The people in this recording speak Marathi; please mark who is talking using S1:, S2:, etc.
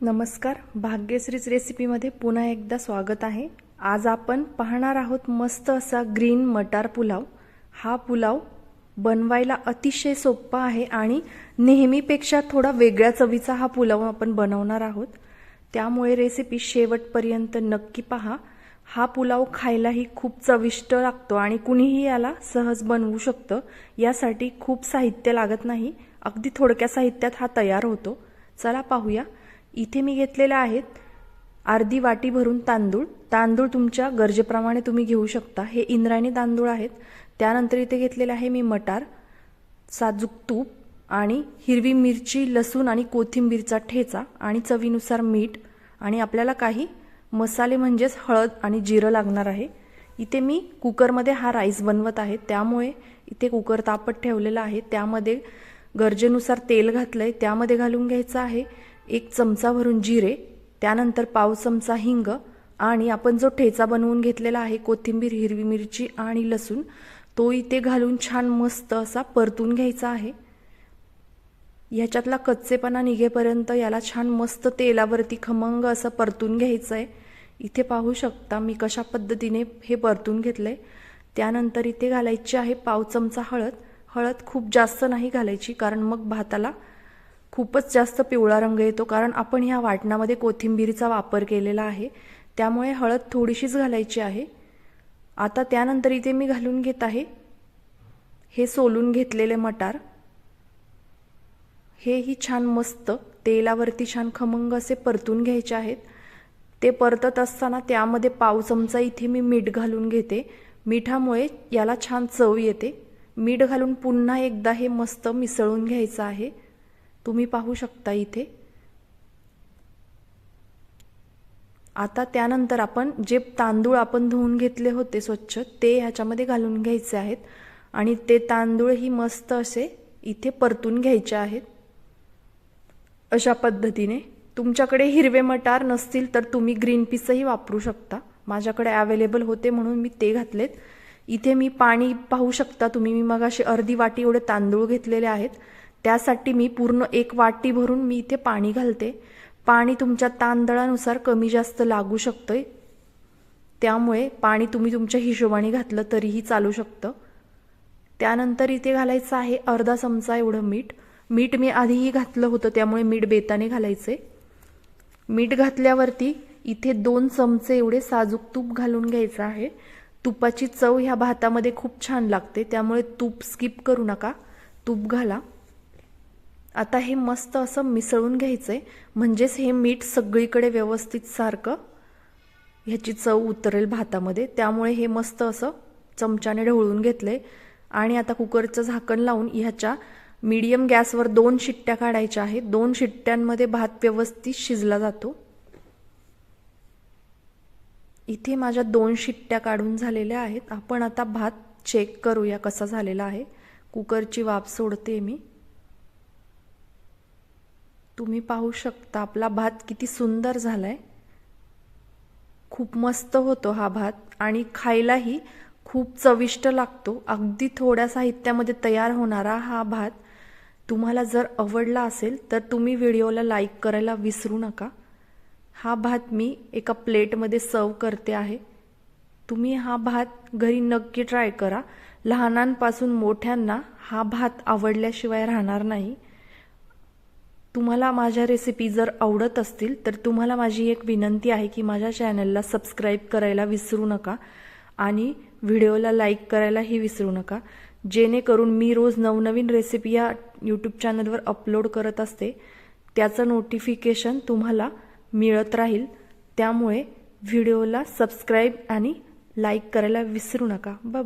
S1: नमस्कार, भाग्यश्रीच रेसिपीमध्ये पुन्हा एकदा स्वागत आहे। आज आपण पाहणार आहोत मस्त असा ग्रीन मटार पुलाव। हा पुलाव बनवायला अतिशय सोपा आहे आणि नेहमीपेक्षा थोडा वेगळ्या चवीचा हा पुलाव आपण बनवणार आहोत। त्यामुळे रेसिपी शेवटपर्यंत नक्की पहा। हा पुलाव खायलाही खूप चविष्ट लागतो आणि कुणीही याला सहज बनवू शकतं। यासाठी खूप साहित्य लागत नाही, अगदी थोडक्या साहित्यात हा तयार होतो। चला पाहूया। इथे मी घेतलेले आहेत अर्धी वाटी भरून तांदूळ। तांदूळ तुमच्या गरजेप्रमाणे तुम्ही घेऊ शकता। हे इंद्रायणी तांदूळ आहेत। त्यानंतर इथे घेतलेले आहे मी मटार, साजूक तूप आणि हिरवी मिरची, लसूण आणि कोथिंबीरचा ठेचा आणि चवीनुसार मीठ आणि आपल्याला काही मसाले म्हणजेच हळद आणि जिरं लागणार आहे। इथे मी कुकरमध्ये हा राईस बनवत आहे, त्यामुळे इथे कुकर तापत ठेवलेला आहे। त्यामध्ये गरजेनुसार तेल घातलंय, त्यामध्ये घालून घ्यायचं आहे 1 चमचा भरून जिरे, त्यानंतर पाव चमचा हिंग आणि आपण जो ठेचा बनवून घेतलेला आहे कोथिंबीर, हिरवी मिरची आणि लसूण, तो इथे घालून छान मस्त असा परतून घ्यायचा आहे। ह्याच्यातला कच्चेपणा निघेपर्यंत याला छान मस्त तेलावरती खमंग असं परतून घ्यायचं आहे। इथे पाहू शकता मी कशा पद्धतीने हे परतून घेतलंय। त्यानंतर इथे घालायची आहे पाव चमचा हळद। हळद खूप जास्त नाही घालायची, कारण मग भाताला खूपच जास्त पिवळा रंग येतो, कारण आपण ह्या वाटणामध्ये कोथिंबीरचा वापर केलेला आहे, त्यामुळे हळद थोडीशीच घालायची आहे। आता त्यानंतर इथे मी घालून घेत आहे हे सोलून घेतलेले मटार। हे ही छान मस्त तेलावरती छान खमंग असे परतून घ्यायचे आहेत। ते परतत असताना त्यामध्ये पाव चमचा इथे मी मीठ घालून घेते। मिठामुळे याला छान चव येते। मीठ घालून पुन्हा एकदा हे मस्त मिसळून घ्यायचं आहे। तुम्ही पाहू शकता इथे। आता त्यानंतर आपण जे तांदूळ आपण धुवून घेतले होते स्वच्छ, ते ह्याच्यामध्ये घालून घ्यायचे आहेत आणि ते तांदूळ ही मस्त असे इथे परतून घ्यायचे आहेत। अशा पद्धतीने तुमच्याकडे हिरवे मटार नसतील तर तुम्ही ग्रीन पीसही वापरू शकता। माझ्याकडे अवेलेबल होते म्हणून मी ते घातलेत। इथे मी पाणी पाहू शकता तुम्ही, मी मगाशी अर्धी वाटी एवढे तांदूळ घेतलेले आहेत, त्यासाठी मी पूर्ण 1 वाटी भरून मी इथे पाणी घालते। पाणी तुमच्या तांदळानुसार कमी जास्त लागू शकते, त्यामुळे पाणी तुम्ही तुमच्या हिशोबाने घातलं तरीही चालू शकतं। त्यानंतर इथे घालायचं आहे अर्धा चमचा एवढं मीठ। मीठ मी आधीही घातलं होतं, त्यामुळे मीठ बेताने घालायचे। मीठ घातल्यावरती इथे 2 चमचे एवढे साजूक तूप घालून घ्यायचं आहे। तुपाची चव ह्या भातामध्ये खूप छान लागते, त्यामुळे तूप स्किप करू नका, तूप घाला। आता हे मस्त असं मिसळून घ्यायचंय, म्हणजेच हे मीठ सगळीकडे व्यवस्थित सारखं ह्याची चव उतरेल भातामध्ये। त्यामुळे हे मस्त असं चमच्याने ढवळून घेतलंय आणि आता कुकरचं झाकण लावून ह्याच्या मीडियम गॅसवर 2 शिट्ट्या काढायच्या आहेत। 2 शिट्ट्यांमध्ये भात व्यवस्थित शिजला जातो। इथे माझ्या 2 शिट्ट्या काढून झालेल्या आहेत। आपण आता भात चेक करूया कसा झालेला आहे। कुकरची वाफ सोडते मी। तुम्ही पाहू शकता आपला भात किती सुंदर झालाय। खूप मस्त होतो हा भात आणि खायलाही खूप चविष्ट लागतो। अगदी थोड्या साहित्यामध्ये तयार होणारा हा भात तुम्हाला जर आवडला असेल तर तुम्ही व्हिडिओला लाईक करायला विसरू नका। हा भात मी एका प्लेटमध्ये सर्व करते आहे। तुम्ही हा भात घरी नक्की ट्राय करा। लहानांपासून मोठ्यांना हा भात आवडल्याशिवाय राहणार नाही। तुम्हाला माझ्या रेसिपी जर आवडत असतील तर तुम्हाला माझी एक विनंती आहे की माझ्या चॅनलला सबस्क्राइब करायला विसरू नका आणि व्हिडिओला लाईक करायलाही विसरू नका, जेणेकरून मी रोज नवनवीन रेसिपी या यूट्यूब चॅनलवर अपलोड करत असते, त्याचं नोटिफिकेशन तुम्हाला मिळत राहील। त्यामुळे व्हिडिओला सबस्क्राइब आणि लाईक करायला विसरू नका। Bye bye.